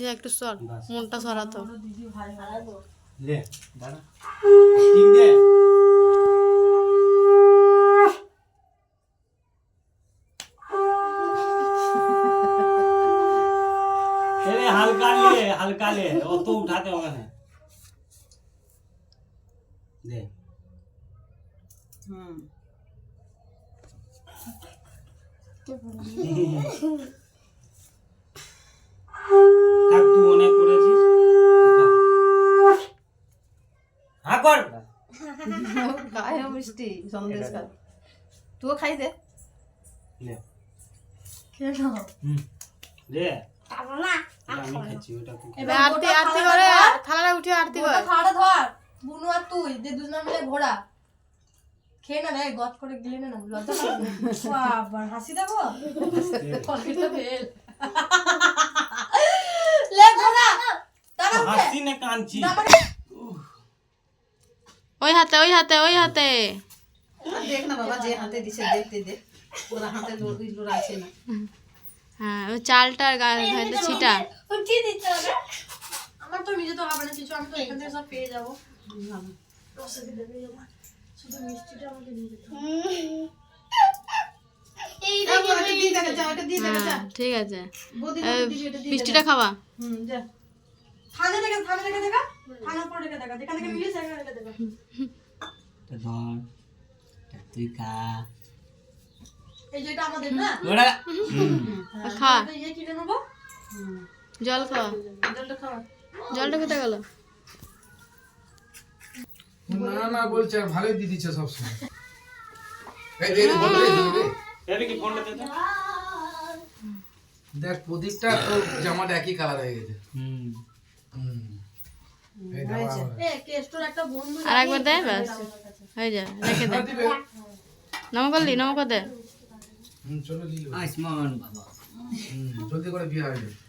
যা একটু সর, মনটা সরাতো। দিদি ভাই হারাবো লে দাঁড়া ঠিক দে এরে হালকা ले অত উঠাতে হবে না দে থাক তুই অনেক করেছিস হ্যাঁ কর গায়ে মিষ্টি সন্দেশ খা তুই খাই দে লে খেয়ে নাও লে খাবো না আমি খাচ্ছি ওটা তুই এবার আরতি আরতি করে থালাটা উঠিয়ে আরতি করে। খাড়া ধর বুনু আর তুই যে দুজন মিলে ঘোড়া খেয়ে না রে গজ করে গিলে না লজ্জা লাগবে বাবা হাসি দেবো কলপিটা ফেল লে ঘোড়া দাঁড়া হাসি না কাঁদছি ওই হাতে ওই হাতে ওই হাতে। দেখ না বাবা যে হাতে দিছে দেখতে দে ওরা হাতে লোড় আছে না হ্যাঁ ওই চালটার গায়ে ছিটা। উঠিয়ে দিতে হবে আমার তো নিজে তো হবে না কিছু আমি তো এখান থেকে সব পেয়ে যাবো রসে দেবে শুধু মিষ্টিটা আমাকে দিয়ে দিতে এই হ্যাঁ ঠিক আছে, মিষ্টিটা খাওয়া। থানে রেখে দেখা থানার পর রেখে দেখা যেখান থেকে মিলিয়ে সেখানে রেখে দেবে তো ধর তুই খা এই যেটা আমাদের না ওরা খা ইয়ে কিনে নেবো জল খাওয়া। জলটা খাওয়া জলটা কোথায় গেল? না না বলছে আর ভালোই দিয়ে দিচ্ছে সব সময় এই দে বলে দে এর কি ফোনটা দে তো দেখ প্রদীপটা তো জামাটা একই কালার হয়ে গেছে এই দাও এ কেষ্টর একটা বন্ধু আর একবার দে ব্যাস হয়ে যায়, রেখে দে। দিবে নমক করলি, নমক দে। চলো দিল আইসমান বাবা জলদি করে বিয়ে হয়ে যাবে